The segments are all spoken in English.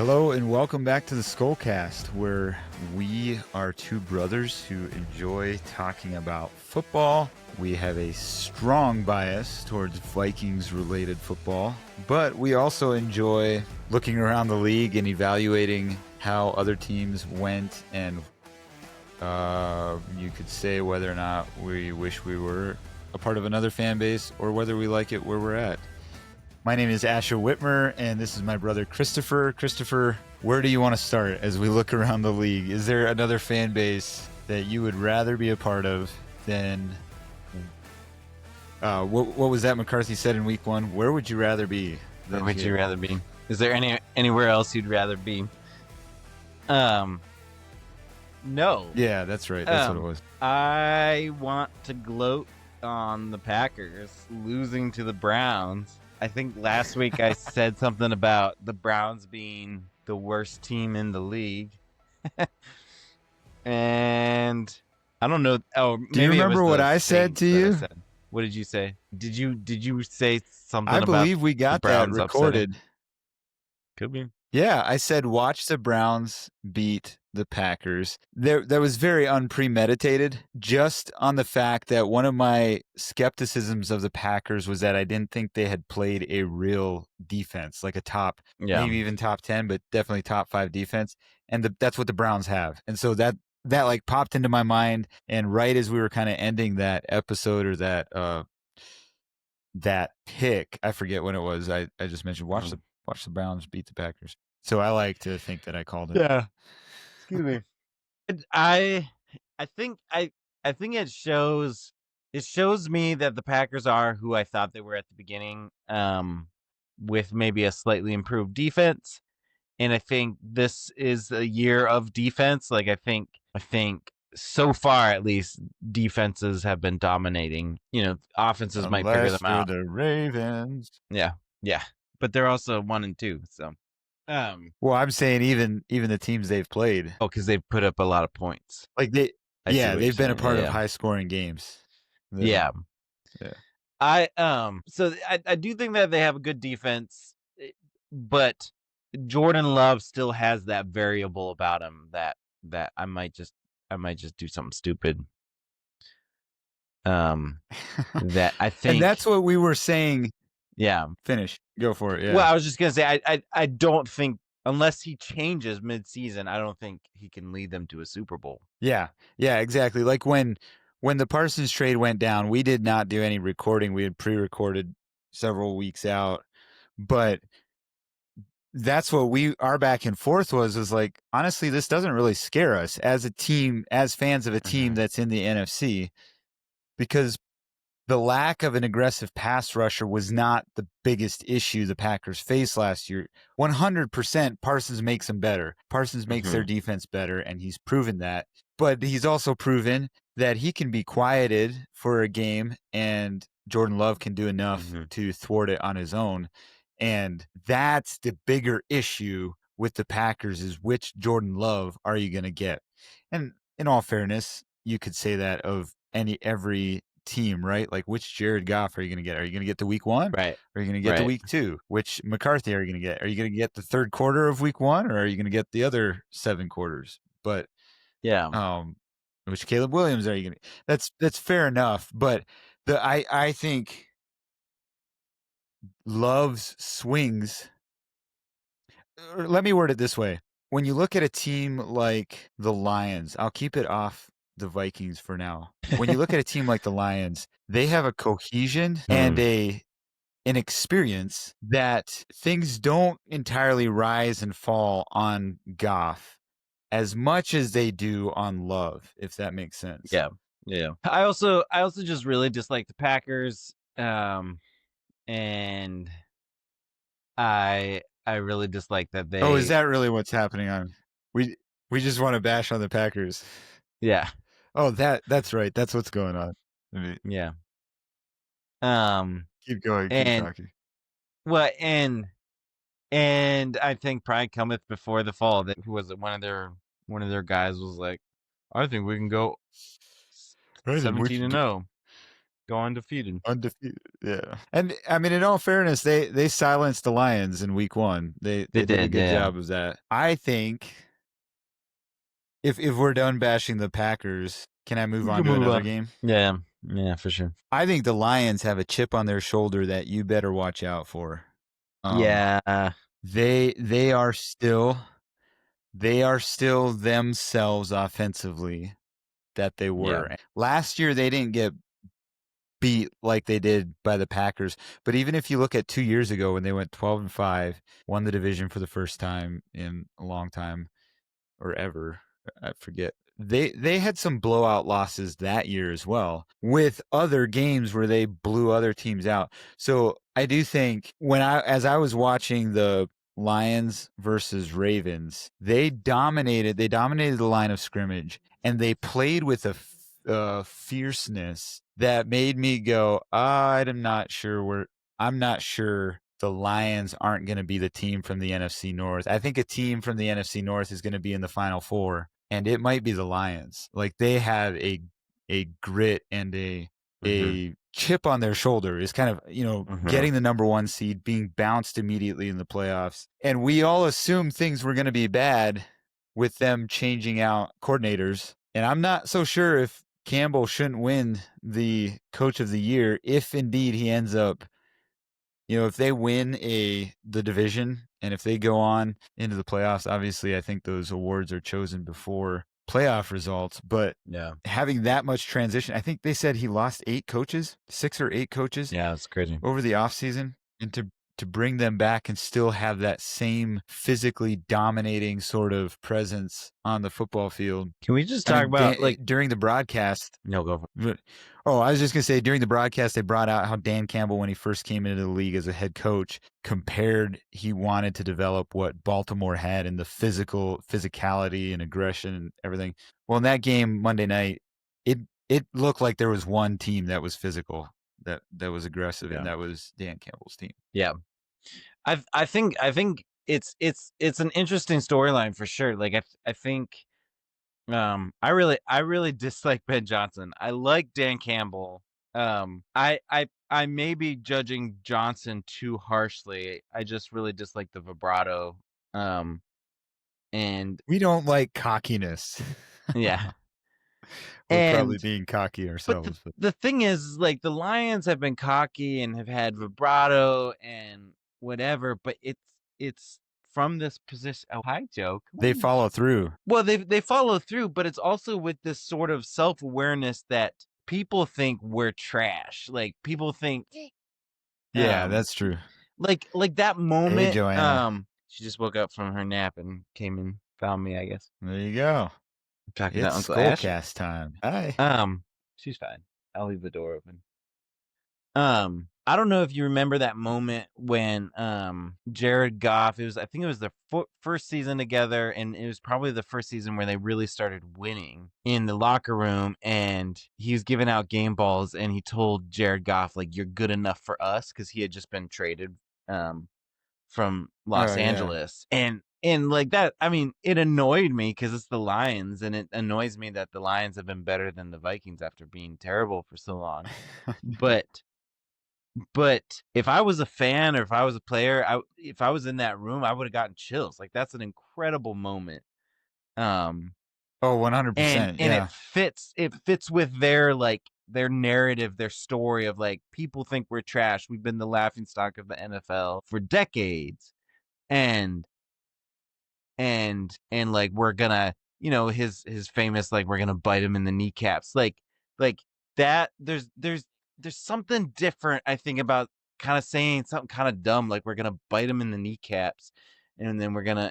Hello and welcome back to the Skullcast, where we are two brothers who enjoy talking about football. We have a strong bias towards Vikings-related football, but we also enjoy looking around the league and evaluating how other teams went, and you could say whether or not we wish we were a part of another fan base or whether we like it where we're at. My name is Asher Whitmer, and this is my brother Christopher. Christopher, where do you want to start as we look around the league? Is there another fan base that you would rather be a part of than what was that McCarthy said in week 1? Where would you rather be? Where would you rather be? Is there anywhere else you'd rather be? No. Yeah, that's right. That's what it was. I want to gloat on the Packers losing to the Browns. I think last week I said something about the Browns being the worst team in the league. And I don't know. Oh, maybe do you remember what I said to you? What did you say? Did you say something I about believe we got that recorded. Upsetting? Could be. Yeah, I said watch the Browns beat the Packers. That was very unpremeditated, just on the fact that one of my skepticisms of the Packers was that I didn't think they had played a real defense, like a top, maybe even top 10, but definitely top 5 defense. And that's what the Browns have. And so that like popped into my mind. And right as we were kind of ending that episode or that pick, I forget when it was, I just mentioned watch the Browns beat the Packers. So I like to think that I called it. Yeah. Excuse me. I think it shows me that the Packers are who I thought they were at the beginning, with maybe a slightly improved defense. And I think this is a year of defense. Like I think so far at least defenses have been dominating. Offenses might figure them out. The Ravens. Yeah. But they're also 1 and 2, so. Well, I'm saying even the teams they've played. Oh, because they've put up a lot of points. Like they've been a part of high scoring games. Yeah. I do think that they have a good defense, but Jordan Love still has that variable about him that I might just do something stupid. That I think, and that's what we were saying. Yeah. Finish. Go for it. Yeah. Well, I was just gonna say I don't think, unless he changes mid-season, I don't think he can lead them to a Super Bowl. Yeah, exactly. Like when the Parsons trade went down, we did not do any recording. We had pre-recorded several weeks out, but that's what our back and forth was like, honestly, this doesn't really scare us as a team, as fans of a team that's in the NFC, because the lack of an aggressive pass rusher was not the biggest issue the Packers faced last year. 100% Parsons makes them better. Parsons makes their defense better, and he's proven that. But he's also proven that he can be quieted for a game, and Jordan Love can do enough to thwart it on his own. And that's the bigger issue with the Packers, is which Jordan Love are you going to get? And in all fairness, you could say that of every team, right? Like, which Jared Goff are you going to get? Are you going to get the week 1? Right. Or are you going to get the week 2? Which McCarthy are you going to get? Are you going to get the third quarter of week 1, or are you going to get the other 7 quarters? But which Caleb Williams are you going to? That's fair enough. But I think Love's swings. Let me word it this way: when you look at a team like the Lions, I'll keep it off the Vikings for now. When you look at a team like the Lions, they have a cohesion and an experience that things don't entirely rise and fall on Goff as much as they do on Love, if that makes sense. Yeah. I also just really dislike the Packers, and I really dislike that they. Oh, is that really what's happening on? We just want to bash on the Packers. Yeah. Oh, that's right. That's what's going on. Yeah. Keep going. Keep talking. Well, and I think pride cometh before the fall. That who was it? One of their guys was like, I think we can go 17-0. Go undefeated. Undefeated. Yeah. And I mean, in all fairness, they silenced the Lions in week 1. They did a did, good yeah. job of that. I think if we're done bashing the Packers, can I move on to another game? Yeah, for sure. I think the Lions have a chip on their shoulder that you better watch out for. Yeah. They are still themselves offensively that they were. Yeah. Last year they didn't get beat like they did by the Packers, but even if you look at 2 years ago when they went 12-5, won the division for the first time in a long time or ever, I forget. They had some blowout losses that year as well, with other games where they blew other teams out. So I do think as I was watching the Lions versus Ravens, they dominated the line of scrimmage, and they played with a fierceness that made me go, I'm not sure the Lions aren't going to be the team from the NFC North. I think a team from the NFC North is going to be in the Final Four, and it might be the Lions. Like, they have a grit and a chip on their shoulder, is kind of, getting the number 1 seed, being bounced immediately in the playoffs. And we all assumed things were going to be bad with them changing out coordinators. And I'm not so sure if Campbell shouldn't win the Coach of the Year if indeed he ends up, if they win the division and if they go on into the playoffs. Obviously I think those awards are chosen before playoff results, but having that much transition, I think they said he lost 6 or 8 coaches. Yeah, it's crazy. Over the offseason, and to bring them back and still have that same physically dominating sort of presence on the football field. Can we just talk about during the broadcast? No, go for it. Oh, I was just going to say, during the broadcast, they brought out how Dan Campbell, when he first came into the league as a head coach, he wanted to develop what Baltimore had in the physicality and aggression and everything. Well, in that game Monday night, it looked like there was one team that was physical, that was aggressive, and that was Dan Campbell's team. Yeah. I think it's an interesting storyline for sure. Like, I think I really dislike Ben Johnson. I like Dan Campbell. I may be judging Johnson too harshly. I just really dislike the vibrato. And we don't like cockiness. Yeah. We're probably being cocky ourselves. But the thing is, like, the Lions have been cocky and have had vibrato and whatever, but it's from this position. Oh, hi, Joe. They follow through. Well, they follow through, but it's also with this sort of self-awareness that people think we're trash. Like, people think. Yeah, that's true. Like that moment. Hey, Joanna. She just woke up from her nap and came and found me, I guess. There you go. Talking to It's Uncle Ash. Skullcast time. Hi. She's fine. I'll leave the door open. I don't know if you remember that moment when Jared Goff, I think it was their first season together, and it was probably the first season where they really started winning in the locker room, and he was giving out game balls, and he told Jared Goff, like, you're good enough for us, because he had just been traded from Los Angeles. And like that, I mean, it annoyed me because it's the Lions, and it annoys me that the Lions have been better than the Vikings after being terrible for so long. But if I was a fan or if I was a player, if I was in that room, I would have gotten chills. Like, that's an incredible moment. 100%. And it fits with their narrative, their story of, like, people think we're trash. We've been the laughingstock of the NFL for decades. And like, we're gonna, his famous, like, we're gonna bite him in the kneecaps, like that. There's something different, I think, about kind of saying something kind of dumb, like, we're gonna bite him in the kneecaps, and then we're gonna,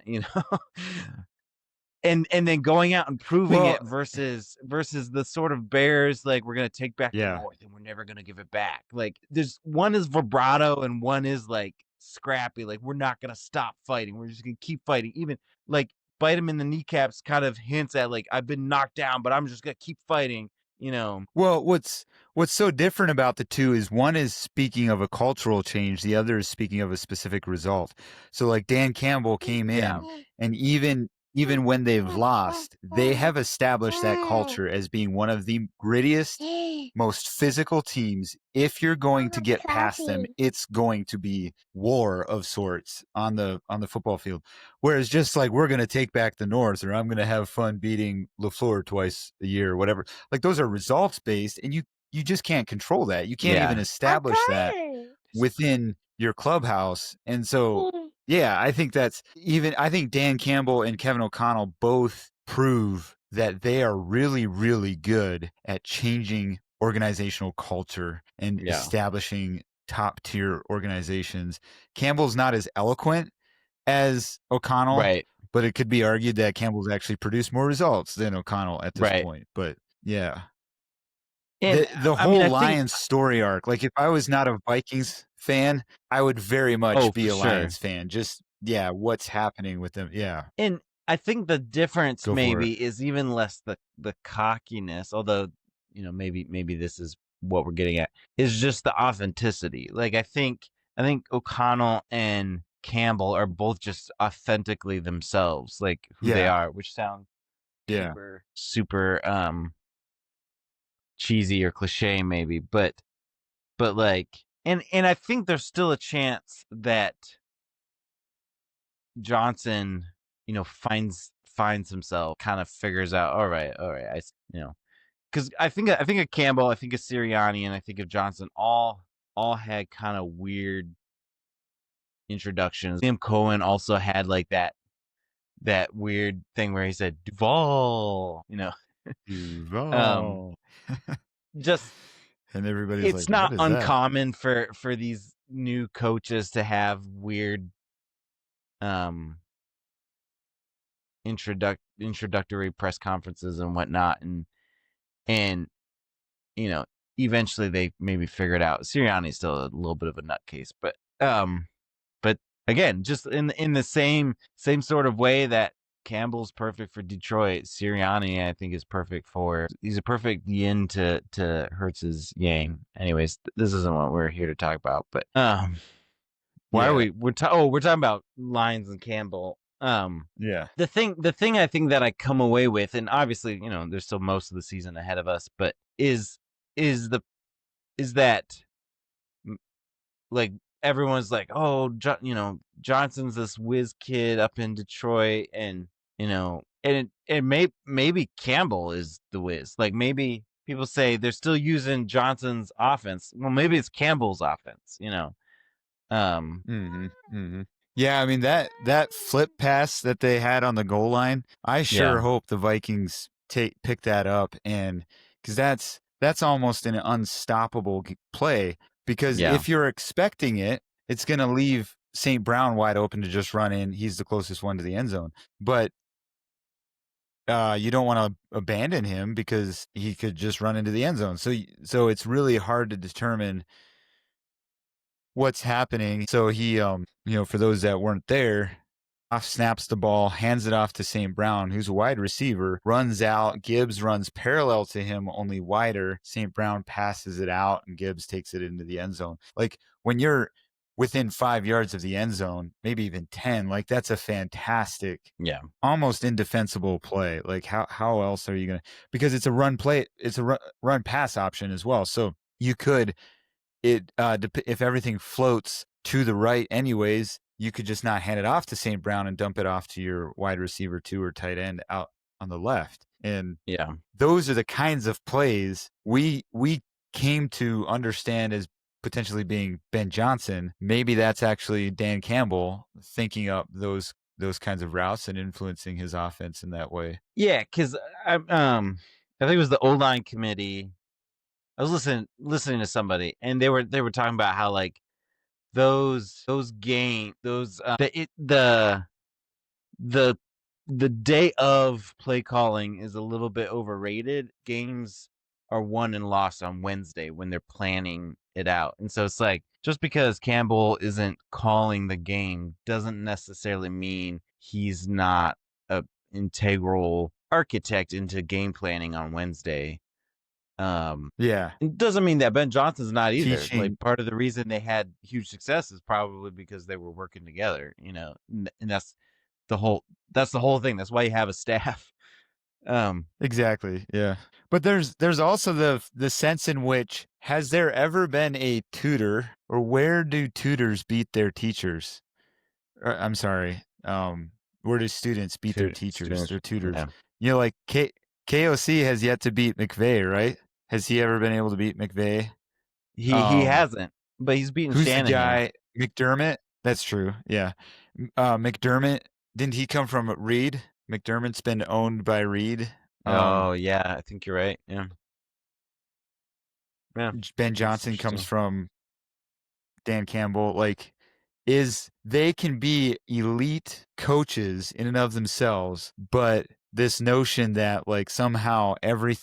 and then going out and proving it versus the sort of Bears, like, we're gonna take back the North and we're never gonna give it back. Like, there's one is vibrato and one is, like, scrappy. Like, we're not gonna stop fighting. We're just gonna keep fighting. Even, like, bite him in the kneecaps kind of hints at, like, I've been knocked down, but I'm just gonna keep fighting. Well, what's so different about the two is one is speaking of a cultural change, the other is speaking of a specific result. So, like, Dan Campbell came in, and even even when they've lost, they have established that culture as being one of the grittiest, most physical teams. If you're going to get past them, it's going to be war of sorts on the football field. Whereas just like we're going to take back the North, or I'm going to have fun beating LaFleur twice a year, or whatever. Like those are results based, and you just can't control that. You can't even establish that within your clubhouse. And so, yeah, I think I think Dan Campbell and Kevin O'Connell both prove that they are really, really good at changing organizational culture and establishing top tier organizations. Campbell's not as eloquent as O'Connell, right? But it could be argued that Campbell's actually produced more results than O'Connell at this point. But yeah. And the whole Lions story arc, like if I was not a Vikings fan, I would very much be a Lions fan. Just, what's happening with them. Yeah. And I think the difference maybe is even less the cockiness, although, maybe this is what we're getting at, is just the authenticity. Like I think O'Connell and Campbell are both just authentically themselves, like who they are, which sounds super cheesy or cliche maybe, but like, and I think there's still a chance that Johnson, finds himself, kind of figures out, all right, because I think of Campbell, I think of Sirianni, and I think of Johnson, all had kind of weird introductions. Liam Cohen also had like that weird thing where he said Duval, Duval. Just, and everybody's it's like, not what is uncommon for these new coaches to have weird introductory press conferences and whatnot, and eventually they maybe figure it out. Sirianni's still a little bit of a nutcase, but again, just in the same sort of way that Campbell's perfect for Detroit, Sirianni I think is perfect he's a perfect yin to Hurts's yang. Anyways, this isn't what we're here to talk about, but why are we're talking about Lions and Campbell. The thing I think that I come away with, and obviously, there's still most of the season ahead of us, but is that like everyone's like, oh, Johnson's this whiz kid up in Detroit, and maybe Campbell is the whiz. Like maybe people say they're still using Johnson's offense. Well, maybe it's Campbell's offense. Yeah, I mean that flip pass that they had on the goal line, I sure hope the Vikings pick that up, and because that's almost an unstoppable play. Because if you're expecting it, it's going to leave St. Brown wide open to just run in. He's the closest one to the end zone, but you don't want to abandon him because he could just run into the end zone. So it's really hard to determine what's happening. So he, for those that weren't there, snaps the ball, hands it off to St. Brown, who's a wide receiver, runs out. Gibbs runs parallel to him, only wider. St. Brown passes it out, and Gibbs takes it into the end zone. Like when you're within 5 yards of the end zone, maybe even 10, like that's a fantastic, almost indefensible play. Like how else are you going to, because it's a run play, it's a run pass option as well. So you could, if everything floats to the right anyways, you could just not hand it off to St. Brown and dump it off to your wide receiver 2 or tight end out on the left. And those are the kinds of plays we came to understand as potentially being Ben Johnson. Maybe that's actually Dan Campbell thinking up those kinds of routes and influencing his offense in that way. Yeah, because I think it was the O-line committee. I was listening to somebody, and they were talking about how like the day of play calling is a little bit overrated. Games are won and lost on Wednesday when they're planning it out, and so it's like, just because Campbell isn't calling the game doesn't necessarily mean he's not a integral architect into game planning on Wednesday. It doesn't mean that Ben Johnson's not either. Like part of the reason they had huge success is probably because they were working together, and that's the whole that's the whole thing. That's why you have a staff. Exactly. Yeah. But there's also the sense in which, has there ever been a tutor, or where do tutors beat their teachers? I'm sorry. Where do students beat their teachers, Students, their tutors? yeah. Like KOC has yet to beat McVay, right? Has he ever been able to beat McVay? He hasn't, but he's beaten Who's the Shanahan. guy? McDermott? That's true. Yeah. McDermott, didn't he come from Reid? McDermott's been owned by Reid. Oh yeah, I think you're right. Yeah, yeah, Ben that's Johnson comes interesting. from Dan Campbell. Like, they can be elite coaches in and of themselves, but this notion that like somehow every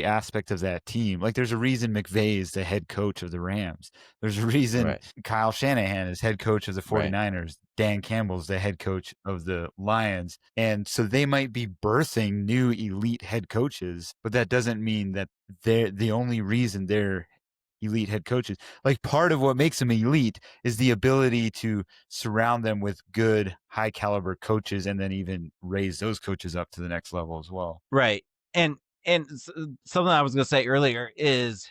aspect of that team, like there's a reason McVay is the head coach of the Rams. There's a reason Right, Kyle Shanahan is head coach of the right, 49ers. Dan Campbell's the head coach of the Lions. And so they might be birthing new elite head coaches, but that doesn't mean that they're the only reason they're elite head coaches. Like, part of what makes them elite is the ability to surround them with good, high caliber coaches, and then even raise those coaches up to the next level as well. right. And something I was gonna say earlier is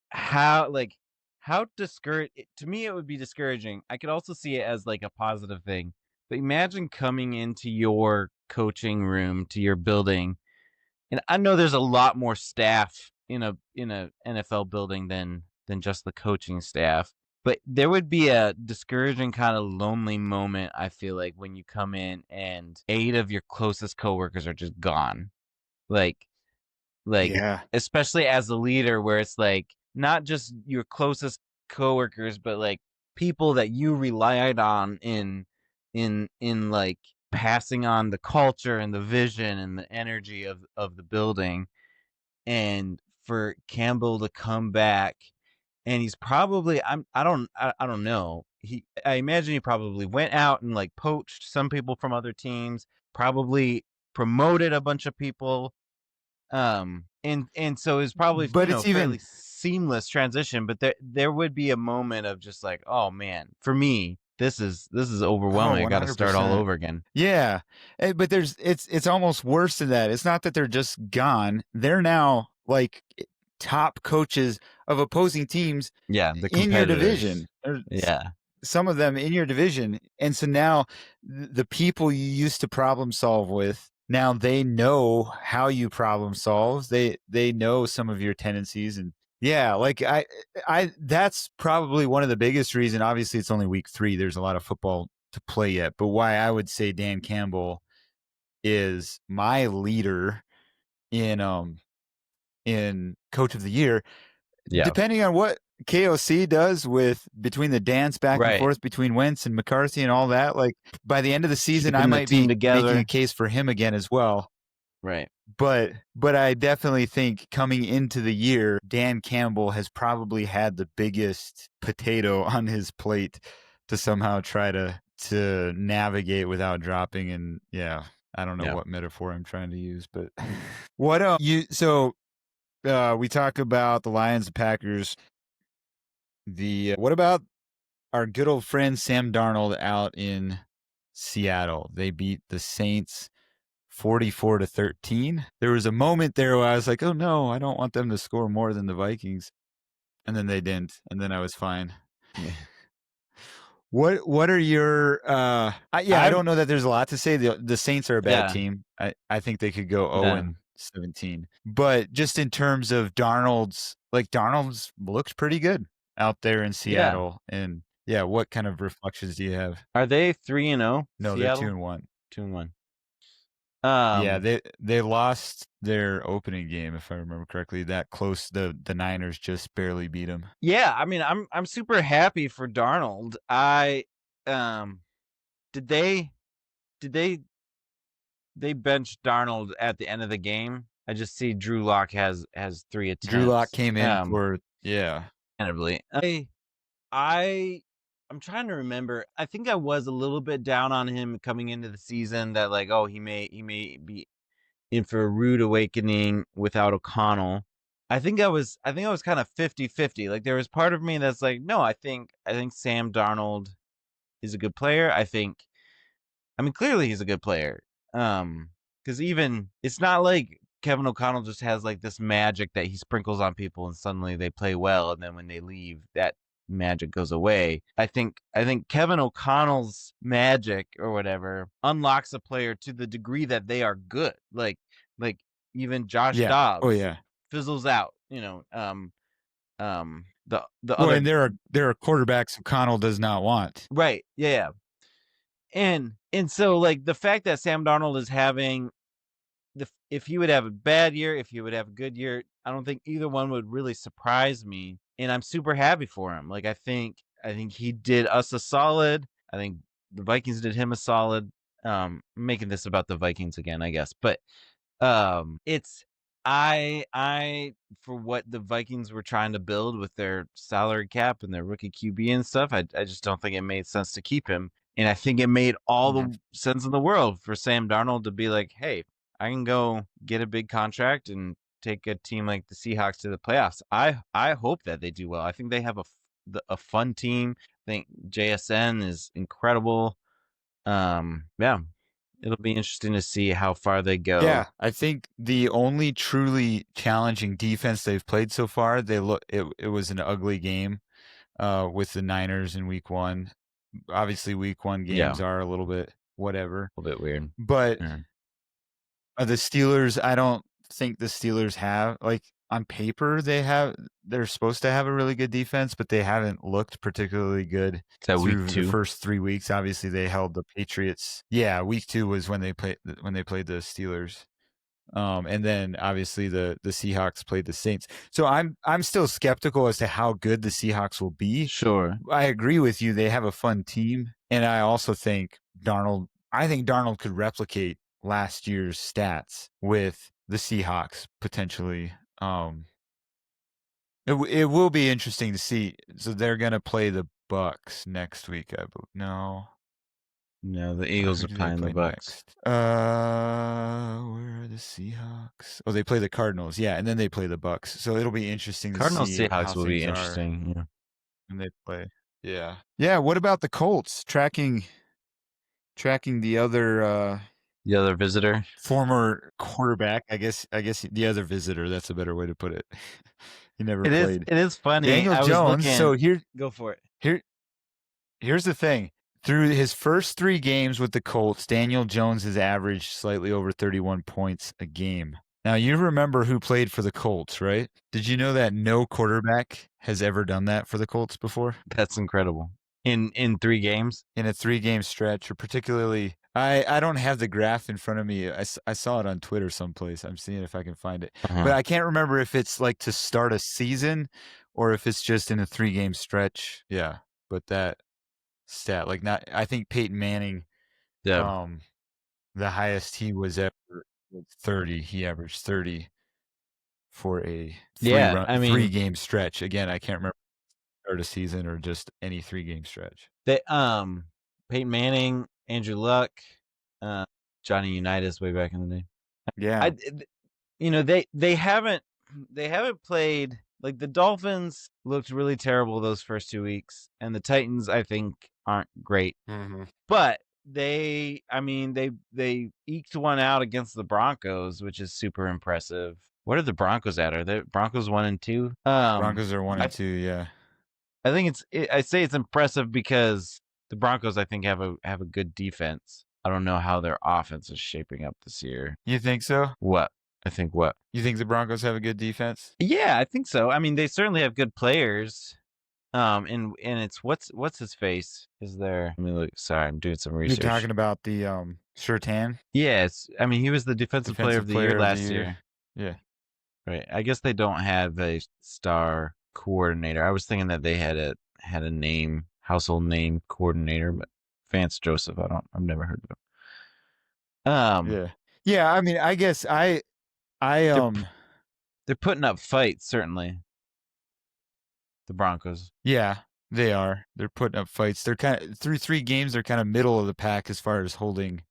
how like how discourage to me it would be discouraging. I could also see it as like a positive thing. But imagine coming into your coaching room to your building, and I know there's a lot more staff in a NFL building than just the coaching staff. But there would be a discouraging kind of lonely moment, I feel like, when you come in and 8 of your closest coworkers are just gone. Like like, Yeah. especially as a leader where it's, like, not just your closest coworkers, but, like, people that you relied on like, passing on the culture and the vision and the energy of the building, and for Campbell to come back, and he's probably I don't know. I imagine he probably went out and, like, poached some people from other teams, probably promoted a bunch of people, and so it's probably, But it's fairly even seamless transition, but there would be a moment of just like, "Oh, man, for me, this is Oh, overwhelming. I gotta start all 100%. over again." Yeah. But it's almost worse than that. It's not that they're just gone. They're now like top coaches of opposing teams Yeah, the in your competitors. division. Yeah, Some of them in your division. And so now the people you used to problem solve with, now they know how you problem solve. They know some of your tendencies. And yeah, like I that's probably one of the biggest reason. Obviously it's only week 3. There's a lot of football to play yet, but why I would say Dan Campbell is my leader in coach of the year, yeah, depending on what KOC does with between the dance back and right. forth between Wentz and McCarthy and all that, like by the end of the season, I Keeping the might team be making a together. case for him again as well. Right. But I definitely think coming into the year, Dan Campbell has probably had the biggest potato on his plate to somehow try to navigate without dropping. And yeah, I don't know Yeah. what metaphor I'm trying to use, but what you so we talk about the Lions, the Packers. What about our good old friend Sam Darnold out in Seattle? They beat the Saints 44-13. There was a moment there where I was like, "Oh no, I don't want them to score more than the Vikings," and then they didn't, and then I was fine. Yeah. What are your I I'm don't know that there's a lot to say. The Saints are a bad yeah, team. I think they could go yeah, 0-17. But just in terms of Darnold's looked pretty good out there in yeah. Seattle. And yeah, what kind of reflections do you have? Are they 3-0, No, they're Seattle? 2-1. 2-1. Yeah, Um, they lost their opening game, if I remember correctly. That close, the Niners just barely beat them. yeah, I mean, I'm super happy for Darnold. I did they they bench Darnold at the end of the game? I just see Drew Lock has 3 Drew Lock attempts. came in for yeah. Understandably. I I'm trying to remember. I think I was a little bit down on him coming into the season that like, oh, he may be in for a rude awakening without O'Connell. I think I was kind of 50-50. Like there was part of me that's like, no, I think Sam Darnold is a good player. I think I mean, clearly he's a good player. Because even it's not like Kevin O'Connell just has like this magic that he sprinkles on people and suddenly they play well, and then when they leave, that magic goes away. I think Kevin O'Connell's magic or whatever unlocks a player to the degree that they are good. Like even Josh Yeah. Oh Dobbs yeah. fizzles out. The Well, other and there are quarterbacks O'Connell does not want. right, yeah. And so like the fact that Sam Darnold is having if he would have a bad year, if he would have a good year, I don't think either one would really surprise me. And I'm super happy for him. Like I think he did us a solid. I think the Vikings did him a solid. I'm making this about the Vikings again, I guess. But it's I for what the Vikings were trying to build with their salary cap and their rookie QB and stuff, I just don't think it made sense to keep him. And I think it made all Mhm. the sense in the world for Sam Darnold to be like, hey, I can go get a big contract and take a team like the Seahawks to the playoffs. I hope that they do well. I think they have a fun team. I think JSN is incredible. Yeah, it'll be interesting to see how far they go. Yeah, I think the only truly challenging defense they've played so far, it was an ugly game with the Niners in week 1. Obviously week 1 games are a little bit whatever. A little bit weird. But Yeah. the Steelers, I don't think the Steelers have like on paper they're supposed to have a really good defense, but they haven't looked particularly good Is that week through the 2? first 3 weeks. Obviously, they held the Patriots. Yeah, week 2 was when they played the Steelers. And then obviously the Seahawks played the Saints. So I'm still skeptical as to how good the Seahawks will be. Sure. I agree with you. They have a fun team, and I also think Darnold could replicate last year's stats with the Seahawks potentially. It will be interesting to see. So they're gonna play the Bucks next week. I believe. No, No, the Eagles who are do they playing the play Bucks. next? Where are the Seahawks? Oh, they play the Cardinals. Yeah, and then they play the Bucks. So it'll be interesting to Cardinals see how Seahawks will be things are interesting. Yeah. when they play. Yeah. Yeah. What about the Colts tracking the other The other visitor. former quarterback? I guess the other visitor. That's a better way to put it. He never played. It is funny. Daniel I was Jones. looking. So Go for it. here's the thing. Through his first 3 games with the Colts, Daniel Jones has averaged slightly over 31 points a game. Now, you remember who played for the Colts, right? Did you know that no quarterback has ever done that for the Colts before? That's incredible. In 3 games? In a 3-game stretch, or particularly, I don't have the graph in front of me. I saw it on Twitter someplace. I'm seeing if I can find it. Uh-huh. But I can't remember if it's like to start a season or if it's just in a 3-game stretch. Yeah, but that stat, like not, I think Peyton Manning, Yeah. the highest he was ever was 30. He averaged 30 for a Yeah, I mean, 3-game stretch. Again, I can't remember start a season or just any 3-game stretch. they Peyton Manning, Andrew Luck, uh, Johnny Unitas way back in the day. Yeah. They haven't played like the Dolphins looked really terrible those first 2 weeks, and the Titans I think aren't great. Mm-hmm. But they eked one out against the Broncos, which is super impressive. What are the Broncos at? Are the Broncos 1-2? Broncos are 1 I and 2. Yeah. I think I say it's impressive because the Broncos I think have a good defense. I don't know how their offense is shaping up this year. You think so? What? I think what? You think the Broncos have a good defense? Yeah, I think so. I mean, they certainly have good players. And it's what's his face is there? Let me look. Sorry, I'm doing some You're research. talking about the Surtain, Yes, I mean he was the defensive player of the year last year. Yeah. Right. I guess they don't have a star coordinator. I was thinking that they had a name, household name coordinator, but Vance Joseph, I've never heard of him. Yeah. Yeah, I mean, I guess I they're putting up fights, certainly. The Broncos. yeah, they are. They're putting up fights. They're kind of through 3 games, they're kind of middle of the pack as far as holding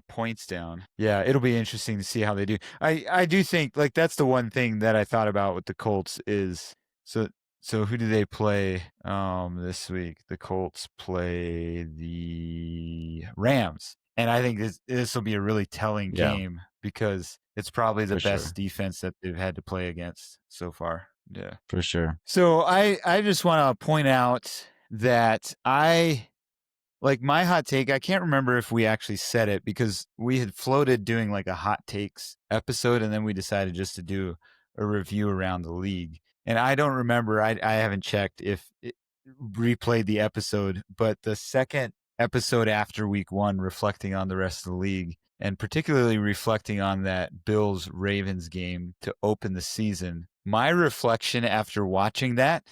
points down. Yeah, it'll be interesting to see how they do. I do think like that's the one thing that I thought about with the Colts is so So who do they play this week? The Colts play the Rams. And I think this will be a really telling Yeah, game because it's probably the for best sure. defense that they've had to play against so far. Yeah. For sure. So I just want to point out that like my hot take, I can't remember if we actually said it because we had floated doing like a hot takes episode and then we decided just to do a review around the league. And I don't remember, I haven't checked if it replayed the episode, but the second episode after week 1 reflecting on the rest of the league and particularly reflecting on that Bills Ravens game to open the season. My reflection after watching that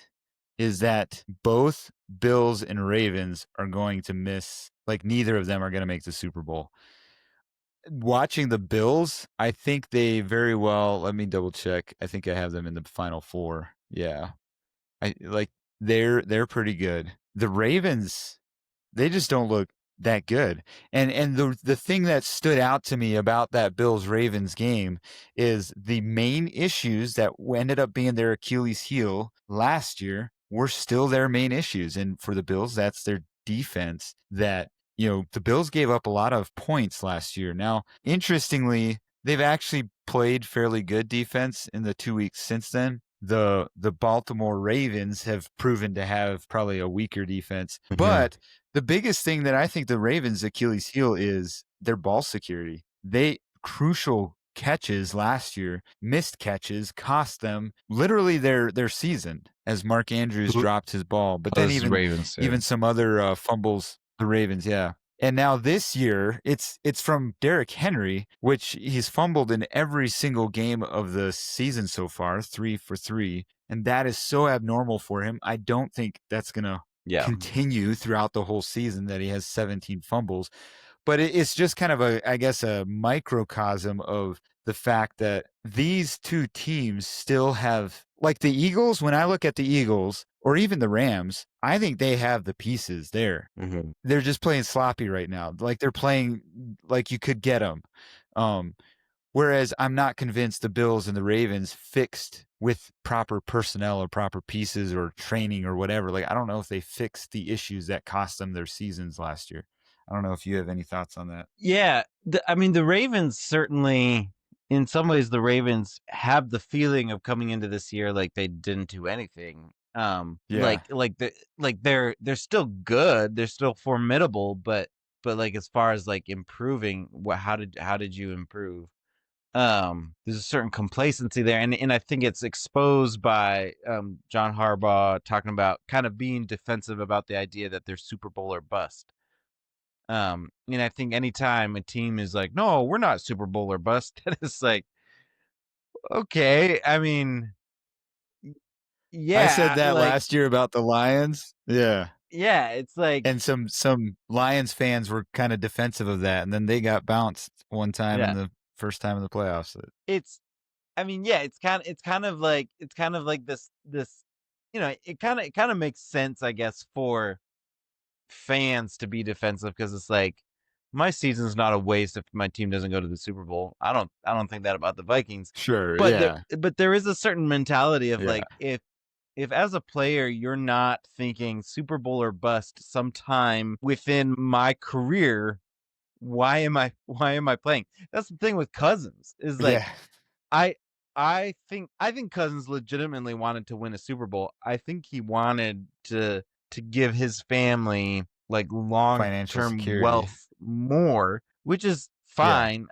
is that both Bills and Ravens are going to miss, like neither of them are going to make the Super Bowl. Watching the Bills, I think they very well, let me double check. I think I have them in the Final Four. Yeah. I like they're pretty good. The Ravens, they just don't look that good. And the thing that stood out to me about that Bills Ravens game is the main issues that ended up being their Achilles heel last year were still their main issues. And for the Bills, that's their defense that, the Bills gave up a lot of points last year. Now, interestingly, they've actually played fairly good defense in the 2 weeks since then. The Baltimore Ravens have proven to have probably a weaker defense, Mm-hmm. but the biggest thing that I think the Ravens' Achilles heel is their ball security. They crucial catches last year, missed catches, cost them literally their season as Mark Andrews dropped his ball. But then Those Ravens, yeah. even some other fumbles, the Ravens, yeah. And now this year, it's from Derrick Henry, which he's fumbled in every single game of the season so far, 3 for 3. And that is so abnormal for him. I don't think that's going to Yeah. continue throughout the whole season that he has 17 fumbles. But it's just kind of a microcosm of the fact that these two teams still have, like the Eagles, when I look at the Eagles or even the Rams, I think they have the pieces there. Mm-hmm. They're just playing sloppy right now. Like they're playing like you could get them. Whereas I'm not convinced the Bills and the Ravens fixed with proper personnel or proper pieces or training or whatever. Like, I don't know if they fixed the issues that cost them their seasons last year. I don't know if you have any thoughts on that. Yeah, I mean, the Ravens certainly, in some ways, the Ravens have the feeling of coming into this year like they didn't do anything. Yeah. They're still good, they're still formidable, but like as far as like improving, how did you improve? There's a certain complacency there, and I think it's exposed by John Harbaugh talking about kind of being defensive about the idea that they're Super Bowl or bust. And I think anytime a team is like, no, we're not Super Bowl or bust, it's like, okay, I mean, I said yeah, that like, last year about the Lions. Yeah. yeah, it's like, And some Lions fans were kind of defensive of that, and then they got bounced one time in yeah, the first time in the playoffs. it's, I mean, yeah, it's kind of like this, it kind of makes sense, I guess, for fans to be defensive because it's like my season's not a waste if my team doesn't go to the Super Bowl. I don't think that about the Vikings. Sure. But Yeah. there is a certain mentality of Yeah. like if as a player you're not thinking Super Bowl or bust sometime within my career, why am I playing? That's the thing with Cousins is like Yeah. I I think Cousins legitimately wanted to win a Super Bowl. I think he wanted to give his family like Financial long-term security. wealth more, which is Yeah. fine.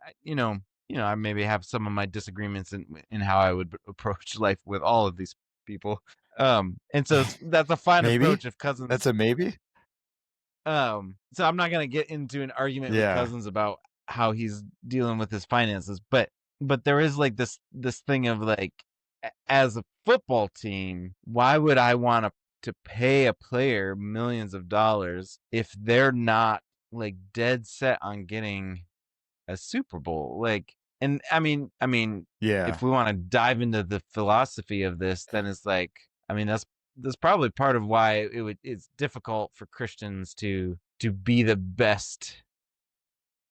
I maybe have some of my disagreements in how I would approach life with all of these people. And so that's a fine Maybe? approach if Cousins That's a maybe? so I'm not gonna get into an argument with Yeah. Cousins about how he's dealing with his finances, but there is like this thing of like as a football team, why would I want to pay a player millions of dollars if they're not like dead set on getting a Super Bowl? Like, and I mean, Yeah. if we want to dive into the philosophy of this, then it's like, I mean, that's probably part of why it's difficult for Christians to be the best,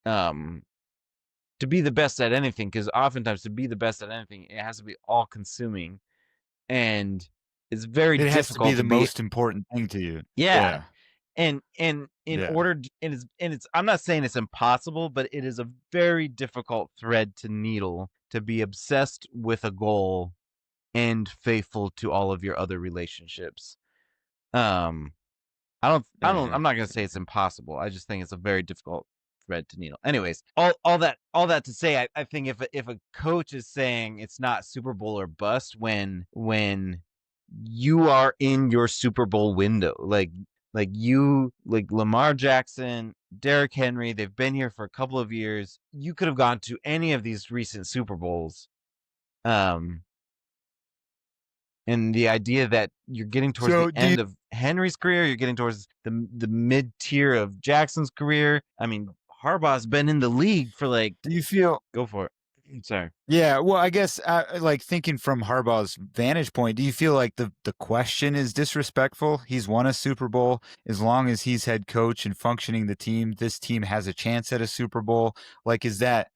um, to be the best at anything, because oftentimes to be the best at anything, it has to be all consuming, and it's very It has to be difficult the to be. most important thing to you. Yeah. Yeah. And in Yeah. order and it's I'm not saying it's impossible, but it is a very difficult thread to needle to be obsessed with a goal and faithful to all of your other relationships. Um I'm not gonna say it's impossible. I just think it's a very difficult thread to needle. Anyways, all that to say, I think if a coach is saying it's not Super Bowl or bust when you are in your Super Bowl window, like Lamar Jackson, Derrick Henry, they've been here for a couple of years. You could have gone to any of these recent Super Bowls. Um, and the idea that you're getting towards the So end of Henry's career, you're getting towards the mid tier of Jackson's career. I mean, Harbaugh's been in the league for like. do you feel Go for it. Sorry. Yeah, well, I guess like thinking from Harbaugh's vantage point, do you feel like the question is disrespectful? He's won a Super Bowl. As long as he's head coach and functioning the team, this team has a chance at a Super Bowl. Like, is that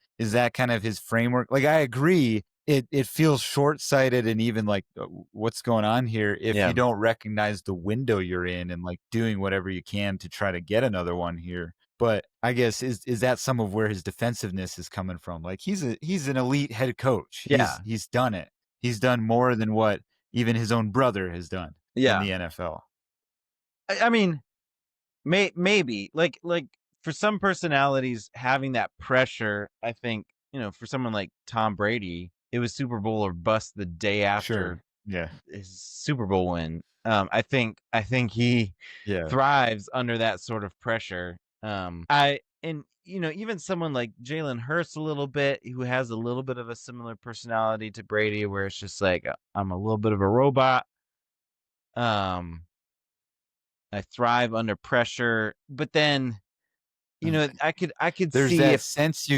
kind of his framework? Like, I agree. It feels short sighted and even like what's going on here if Yeah. you don't recognize the window you're in and like doing whatever you can to try to get another one here. But I guess is that some of where his defensiveness is coming from? Like he's an elite head coach. Yeah. He's done it. He's done more than what even his own brother has done in Yeah. the NFL. I mean, maybe like for some personalities having that pressure, I think, for someone like Tom Brady, it was Super Bowl or bust the day after Sure. Yeah. his Super Bowl win. I think he Yeah. thrives under that sort of pressure. I and even someone like Jalen Hurts a little bit, who has a little bit of a similar personality to Brady, where it's just like I'm a little bit of a robot. Um, I thrive under pressure, but then I could There's see that if. sense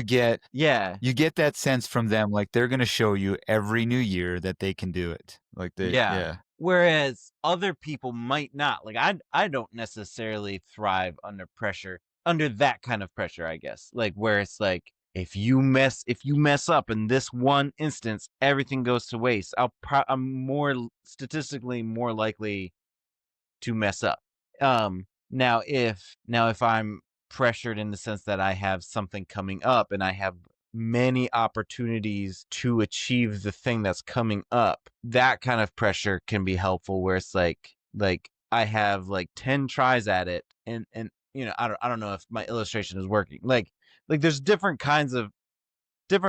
Yeah. you get that sense from them like they're going to show you every new year that they can do it. Like they Yeah. yeah. Whereas other people might not. Like I don't necessarily thrive under pressure, under that kind of pressure, I guess. Like where it's like if you mess up in this one instance, everything goes to waste. I'm statistically more likely to mess up. Now if I'm pressured in the sense that I have something coming up and I have many opportunities to achieve the thing that's coming up, that kind of pressure can be helpful where it's like I have like 10 tries at it, and I don't know if my illustration is working. Like there's different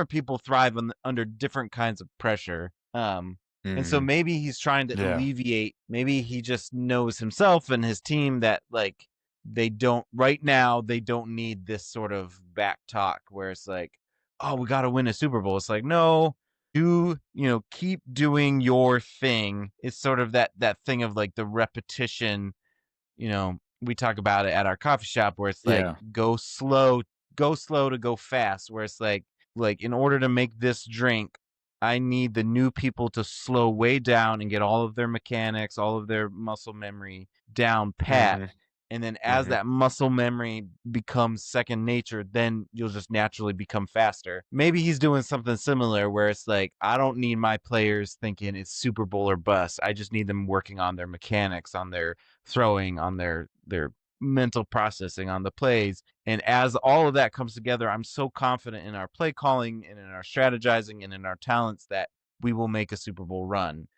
people thrive under different kinds of pressure. And so Mhm. maybe he's trying to Yeah. alleviate, maybe he just knows himself and his team that like they don't right now, they don't need this sort of back talk where it's like, oh, we got to win a Super Bowl. It's like, no, keep doing your thing. It's sort of that thing of like the repetition. We talk about it at our coffee shop where it's like Yeah. go slow to go fast, where it's like in order to make this drink, I need the new people to slow way down and get all of their mechanics, all of their muscle memory down pat. Mhm. And then as Mhm. that muscle memory becomes second nature, then you'll just naturally become faster. Maybe he's doing something similar where it's like, I don't need my players thinking it's Super Bowl or bust. I just need them working on their mechanics, on their throwing, on their mental processing, on the plays. And as all of that comes together, I'm so confident in our play calling and in our strategizing and in our talents that we will make a Super Bowl run.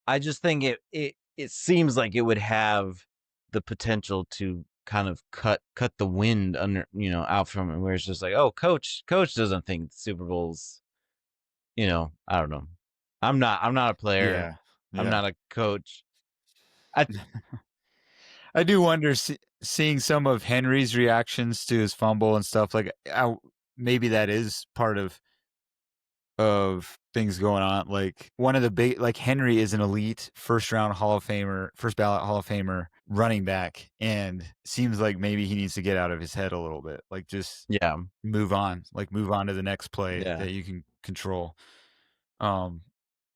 I just think it seems like it would have the potential to kind of cut the wind under out from it, where it's just like, oh, coach doesn't think Super Bowls. I don't know. I'm not a player. Yeah. I'm Yeah. not a coach. I I do wonder seeing some of Henry's reactions to his fumble and stuff like maybe that is part of things going on. Like one of the big, like Henry is an elite first round Hall of Famer, first ballot Hall of Famer running back, and seems like maybe he needs to get out of his head a little bit. Like just Yeah, move on to the next play yeah, that you can control. Um,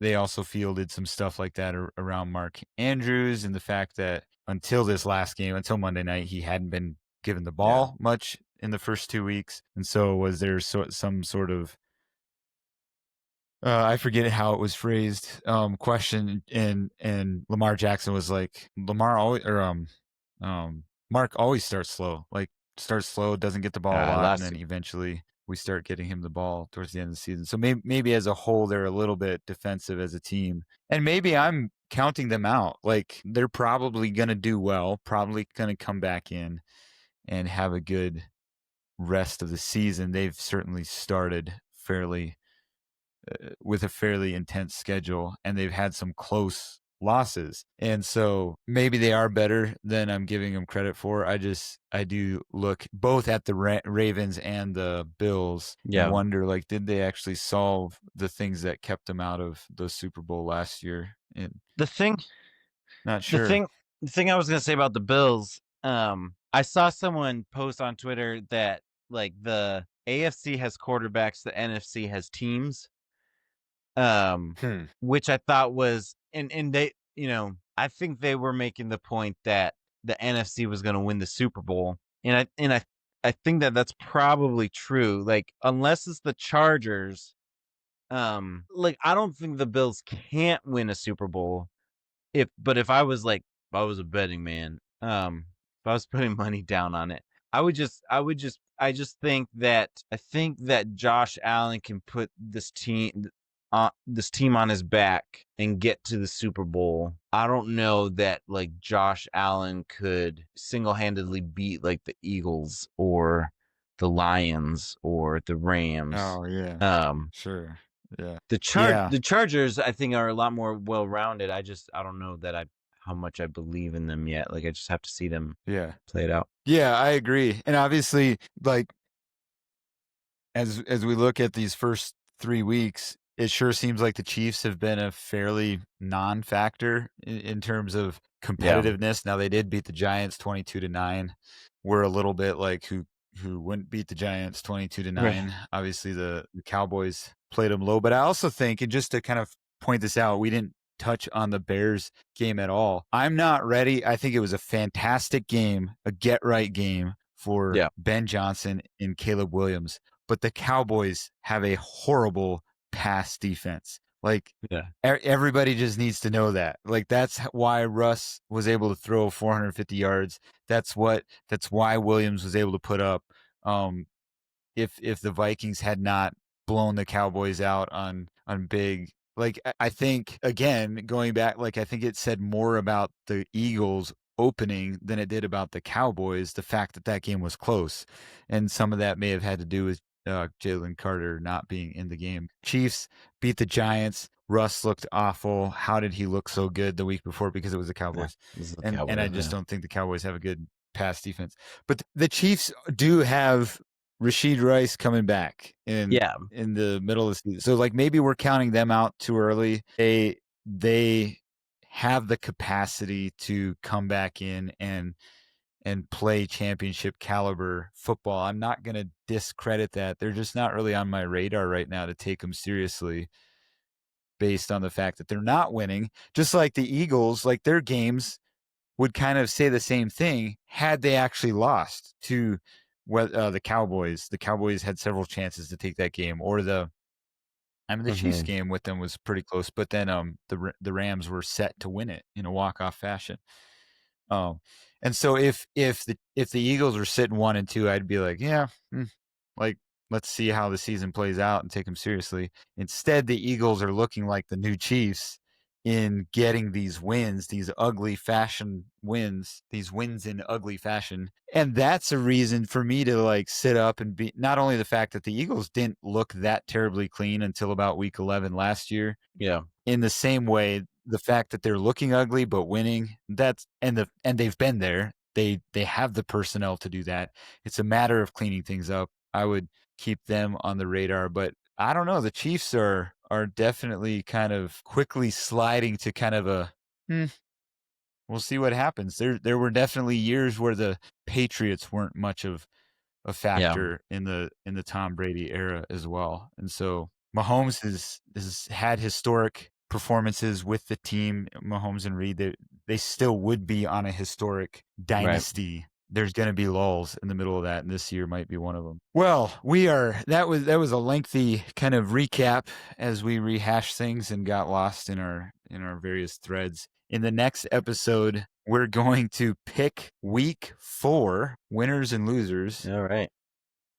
they also fielded some stuff like that around Mark Andrews and the fact that until this last game, until Monday night, he hadn't been given the yeah, ball much in the first 2 weeks. And so was there some sort of I forget how it was phrased. Question, and Lamar Jackson was like, Mark always starts slow. Like, starts slow, doesn't get the ball a lot, and Last then eventually we start getting him the ball towards the end of the season. So maybe as a whole, they're a little bit defensive as a team, and maybe I'm counting them out. Like, they're probably going to do well, probably going to come back in and have a good rest of the season. They've certainly started with a fairly intense schedule, and they've had some close losses. And so maybe they are better than I'm giving them credit for. I do look both at the Ravens and the Bills and wonder, like, did they actually solve the things that kept them out of the Super Bowl last year? And the thing not the sure. thing the thing I was gonna say about the Bills, I saw someone post on Twitter that like the AFC has quarterbacks, the NFC has teams. Um, Hmm. which I thought was and they, I think they were making the point that the NFC was going to win the Super Bowl. And I think that that's probably true. Like unless it's the Chargers, like I don't think the Bills can't win a Super Bowl. If I was like if I was a betting man, if I was putting money down on it, I just think that Josh Allen can put this team on his back and get to the Super Bowl. I don't know that like Josh Allen could single-handedly beat like the Eagles or the Lions or the Rams. Oh yeah, Um sure. Yeah. the Chargers I think are a lot more well-rounded. I don't know that I how much I believe in them yet. Like I just have to see them play it out. Yeah, I agree. And obviously, like, as we look at these first 3 weeks, it sure seems like the Chiefs have been a fairly non-factor in terms of competitiveness. Now they did beat the Giants 22-9. We're a little bit like who wouldn't beat the Giants 22-9. Obviously the Cowboys played them low, but I also think, and just to kind of point this out, we didn't touch on the Bears game at all. I'm not ready. I think it was a fantastic game, a get right game for Ben Johnson and Caleb Williams, but the Cowboys have a horrible pass defense. Like, everybody just needs to know that. Like, that's why Russ was able to throw 450 yards. That's why Williams was able to put up. If the Vikings had not blown the Cowboys out on big, like, I think, again, going back, like, I think it said more about the Eagles opening than it did about the Cowboys, the fact that game was close. And some of that may have had to do with Jalen Carter not being in the game. Chiefs beat the Giants. Russ looked awful. How did he look so good the week before? Because it was the Cowboys. And I just don't think the Cowboys have a good pass defense. But the Chiefs do have Rashid Rice coming back in the middle of the season. So, like, maybe we're counting them out too early. They have the capacity to come back in and play championship caliber football. I'm not going to discredit that. They're just not really on my radar right now to take them seriously based on the fact that they're not winning. Just like the Eagles, like, their games would kind of say the same thing had they actually lost to the Cowboys. The Cowboys had several chances to take that game, or the Chiefs game with them was pretty close, but then the Rams were set to win it in a walk-off fashion. And so if the Eagles were sitting 1-2, I'd be like, like, let's see how the season plays out and take them seriously. Instead, the Eagles are looking like the new Chiefs in getting these wins, these ugly fashion wins, these wins in ugly fashion. And that's a reason for me to, like, sit up and be, not only the fact that the Eagles didn't look that terribly clean until about week 11 last year. Yeah. In the same way, the fact that they're looking ugly but winning, and they've been there. They have the personnel to do that. It's a matter of cleaning things up. I would keep them on the radar, but I don't know. The Chiefs are definitely kind of quickly sliding to kind of a we'll see what happens. There were definitely years where the Patriots weren't much of a factor in the Tom Brady era as well. And so Mahomes has had historic performances with the team. Mahomes and Reid, they still would be on a historic dynasty there's going to be lulls in the middle of that, and this year might be one of them. Well, that was a lengthy kind of recap as we rehash things and got lost in our various threads. In the next episode, we're going to pick week 4 winners and losers. All right.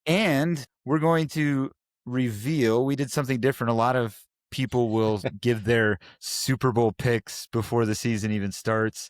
And we're going to reveal, we did something different. A lot of people will give their Super Bowl picks before the season even starts.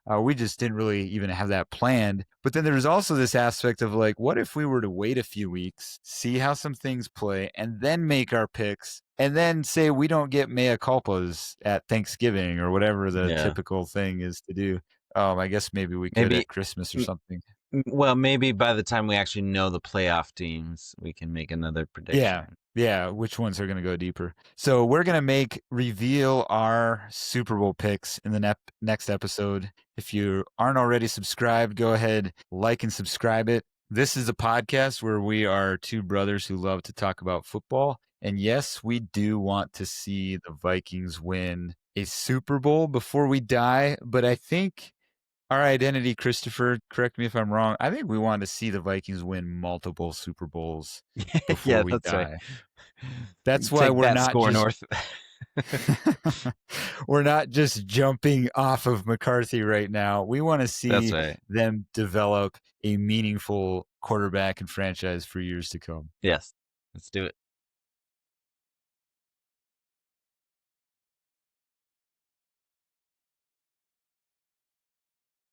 We just didn't really even have that planned. But then there's also this aspect of like, what if we were to wait a few weeks, see how some things play, and then make our picks, and then say we don't get mea culpas at Thanksgiving or whatever the typical thing is to do. I guess maybe we could at Christmas or something. Well, maybe by the time we actually know the playoff teams, we can make another prediction. Yeah, which ones are going to go deeper. So we're going to reveal our Super Bowl picks in the next episode. If you aren't already subscribed, go ahead, like and subscribe it. This is a podcast where we are two brothers who love to talk about football. And yes, we do want to see the Vikings win a Super Bowl before we die. But I think our identity, Christopher, correct me if I'm wrong, I think we want to see the Vikings win multiple Super Bowls before we die. Right. That's why we're not score north. We're not just jumping off of McCarthy right now. We want to see them develop a meaningful quarterback and franchise for years to come. Yes, let's do it.